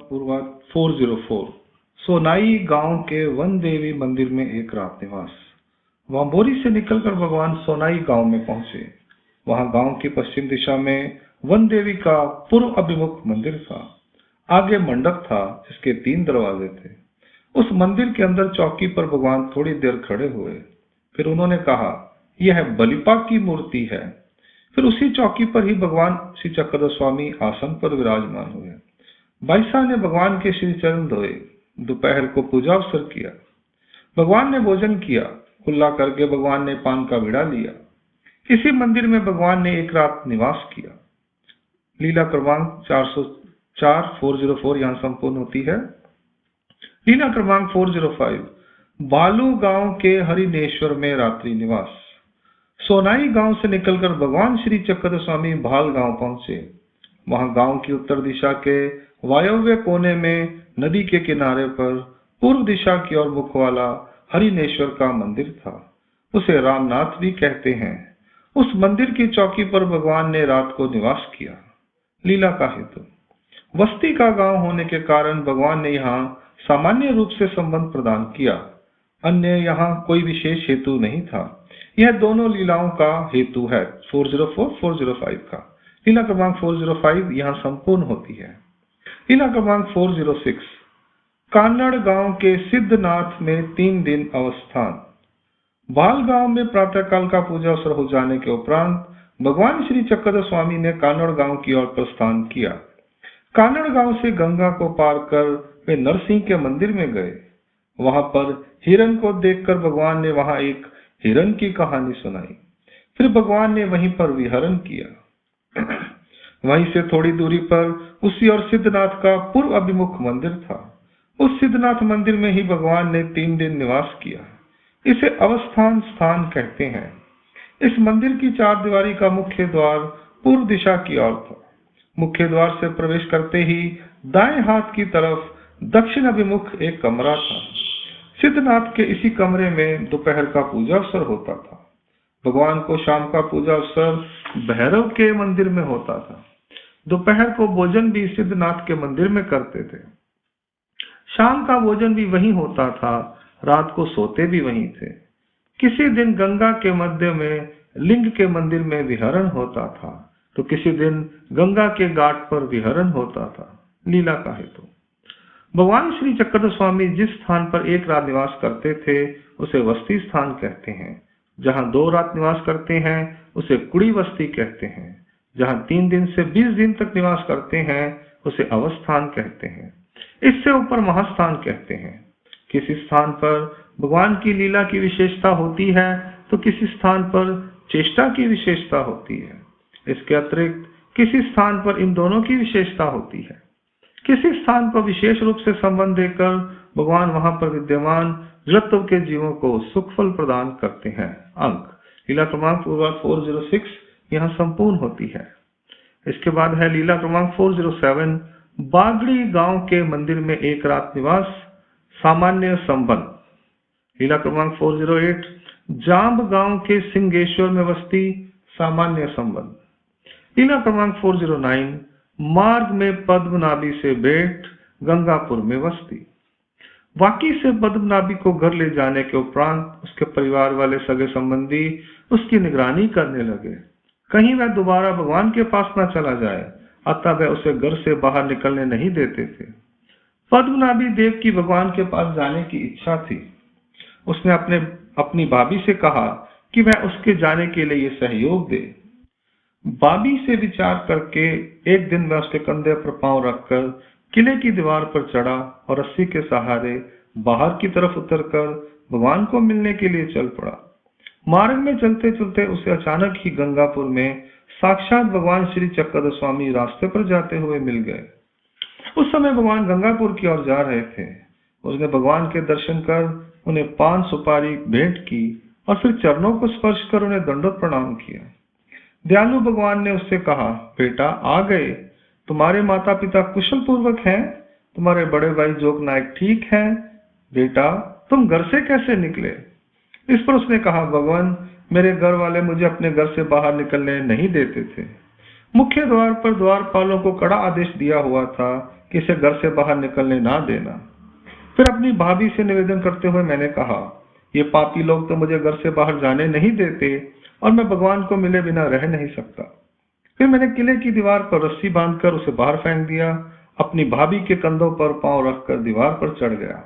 पूर्वाध 404। सोनाई गांव के वन देवी मंदिर में एक रात निवास। वहां बोरी से निकलकर भगवान सोनाई गांव में पहुंचे। वहां गांव की पश्चिम दिशा में वन देवी का पूर्व अभिमुख मंदिर था। आगे मंडप था जिसके 3 दरवाजे थे। उस मंदिर के अंदर चौकी पर भगवान थोड़ी देर खड़े हुए। फिर उन्होंने कहा, यह बलिपाक की मूर्ति है। फिर उसी चौकी पर ही भगवान श्री चक्रधर स्वामी आसन पर विराजमान हुए। बाईसा ने भगवान के श्री चरण धोए। दोपहर को पूजा अवसर किया। भगवान ने भोजन किया। कुल्ला करके भगवान ने पान का बीड़ा लिया। इसी मंदिर में भगवान ने एक रात निवास किया। लीला क्रमांक 404 यहाँ संपूर्ण होती है। लीला क्रमांक 405 बालू गांव के हरिनेश्वर में रात्रि निवास। सोनाई गांव से निकलकर भगवान श्री चक्रधर स्वामी भाल गांव पहुंचे। वहां गांव की उत्तर दिशा के वायव्य कोने में नदी के किनारे पर पूर्व दिशा की ओर मुख वाला हरिनेश्वर का मंदिर था। उसे रामनाथ भी कहते हैं। उस मंदिर की चौकी पर भगवान ने रात को निवास किया। लीला का हेतु, बस्ती का गांव होने के कारण भगवान ने यहाँ सामान्य रूप से संबंध प्रदान किया। अन्य यहाँ कोई विशेष हेतु नहीं था। यह दोनों लीलाओं का हेतु है 404-405 का। लीला क्रमांक 405 यहाँ संपूर्ण होती है। लीला क्रमांक 406 कान्नड़ गांव के सिद्धनाथ में 3 दिन अवस्थान। बाल गांव में प्रातःकाल का पूजा अवसर हो जाने के उपरांत भगवान श्री चक्रधर स्वामी ने कान्नड़ गांव की ओर प्रस्थान किया। कान्नड़ गांव से गंगा को पार कर वे नरसिंह के मंदिर में गए। वहां पर हिरण को देखकर भगवान ने वहां एक हिरण की कहानी सुनाई। फिर भगवान ने वहीं पर विहरण किया। वहीं से थोड़ी दूरी पर उसी और सिद्धनाथ का पूर्व अभिमुख मंदिर था। उस सिद्धनाथ मंदिर में ही भगवान ने 3 दिन निवास किया। इसे अवस्थान स्थान कहते हैं। इस मंदिर की 4 दीवारी का मुख्य द्वार पूर्व दिशा की ओर था। मुख्य द्वार से प्रवेश करते ही दाएं हाथ की तरफ दक्षिण अभिमुख एक कमरा था। सिद्धनाथ के इसी कमरे में दोपहर का पूजा अवसर होता था। भगवान को शाम का पूजा अवसर भैरव के मंदिर में होता था। दोपहर को भोजन भी सिद्धनाथ के मंदिर में करते थे। शाम का भोजन भी वहीं होता था। रात को सोते भी वहीं थे। किसी दिन गंगा के मध्य में लिंग के मंदिर में विहरण होता था, तो किसी दिन गंगा के घाट पर विहरण होता था। लीला का हेतु, भगवान श्री चक्रधर स्वामी जिस स्थान पर एक रात निवास करते थे उसे वस्ती स्थान कहते हैं। जहां 2 रात निवास करते हैं उसे कुड़ी वस्ती कहते हैं। जहां 3 दिन से 20 दिन तक निवास करते हैं उसे अवस्थान कहते हैं। इससे ऊपर महास्थान कहते हैं। किसी स्थान पर भगवान की लीला की विशेषता होती है तो किसी स्थान पर चेष्टा की विशेषता होती है। इसके अतिरिक्त किसी स्थान पर इन दोनों की विशेषता होती है। किसी स्थान पर विशेष रूप से संबंध देकर भगवान वहां पर विद्यमान जड़त्व के जीवों को सुख फल प्रदान करते हैं। अंक लीला क्रमांक 406 यहाँ संपूर्ण होती है। इसके बाद है लीला क्रमांक 407 बागड़ी गांव के मंदिर में एक रात निवास सामान्य संबंध। लीला क्रमांक 408 जाम्ब गांव के सिंगेश्वर में बस्ती सामान्य संबंध। लीला क्रमांक 409 मार्ग में पद्मनाभी से भेंट गंगापुर में बस्ती। वाकी से पद्मनाभी को घर ले जाने के उपरांत उसके परिवार वाले सगे संबंधी उसकी निगरानी करने लगे, कहीं वह दोबारा भगवान के पास न चला जाए, अतः वह उसे घर से बाहर निकलने नहीं देते थे। पद्मनाभी देव की भगवान के पास जाने की इच्छा थी। उसने अपनी भाभी से कहा कि वह उसके जाने के लिए सहयोग दे। भाभी से विचार करके एक दिन वह उसके कंधे पर पांव रखकर किले की दीवार पर चढ़ा और रस्सी के सहारे बाहर की तरफ उतरकर भगवान को मिलने के लिए चल पड़ा। मार्ग में चलते चलते उसे अचानक ही गंगापुर में साक्षात भगवान श्री चक्रधर स्वामी रास्ते पर जाते हुए मिल गए। उस समय भगवान गंगापुर की ओर जा रहे थे। उसने भगवान के दर्शन कर उन्हें पान सुपारी भेंट की और फिर चरणों को स्पर्श कर उन्हें दंडवत प्रणाम किया। दयालु भगवान ने उससे कहा, बेटा आ गए, तुम्हारे माता पिता कुशल पूर्वक हैं, तुम्हारे बड़े भाई जोग नायक ठीक हैं, बेटा तुम घर से कैसे निकले? इस पर उसने कहा, भगवान मेरे घर वाले मुझे अपने घर से बाहर निकलने नहीं देते थे। मुख्य द्वार पर द्वारपालों को कड़ा आदेश दिया हुआ था कि इसे घर से बाहर निकलने ना देना। फिर अपनी भाभी से निवेदन करते हुए मैंने कहा, ये पापी लोग तो मुझे घर से बाहर जाने नहीं देते और मैं भगवान को मिले बिना रह नहीं सकता। फिर मैंने किले की दीवार पर रस्सी बांधकर उसे बाहर फेंक दिया, अपनी भाभी के कंधों पर पांव रखकर दीवार पर चढ़ गया,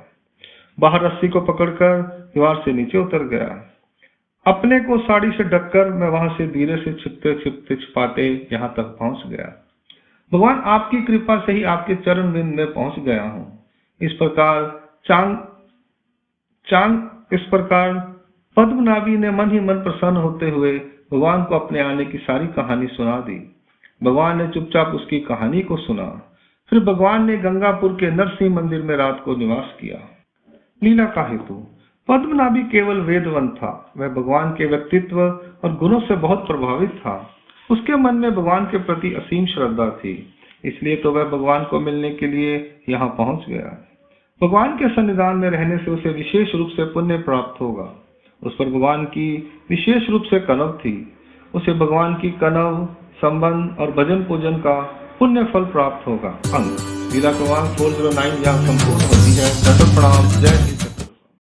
बाहर रस्सी को पकड़कर दीवार से नीचे उतर गया। अपने को साड़ी से ढककर मैं वहां से धीरे से छिपते छिपते छिपाते यहाँ तक पहुंच गया। भगवान, आपकी कृपा से ही आपके चरण बिंद में पहुंच गया हूँ। इस प्रकार पद्मनाभी ने मन ही मन प्रसन्न होते हुए भगवान को अपने आने की सारी कहानी सुना दी। भगवान ने चुपचाप उसकी कहानी को सुना। फिर भगवान ने गंगापुर के नरसिंह मंदिर में रात को निवास किया। लीला का हेतु। पद्मनाभी केवल वेदवंत था, वह भगवान के व्यक्तित्व और गुणों से बहुत प्रभावित था। उसके मन में भगवान के प्रति असीम श्रद्धा थी, इसलिए तो वह भगवान को मिलने के लिए यहाँ पहुंच गया। भगवान के सन्निधान में रहने से उसे विशेष रूप से पुण्य प्राप्त होगा। उस पर भगवान की विशेष रूप से कनव थी। उसे भगवान की कनव, संबंध और भजन पूजन का पुण्य फल प्राप्त होगा। अंक लीला क्रमांक 409 यहाँ संपूर्ण होती है। प्रणाम। जय श्री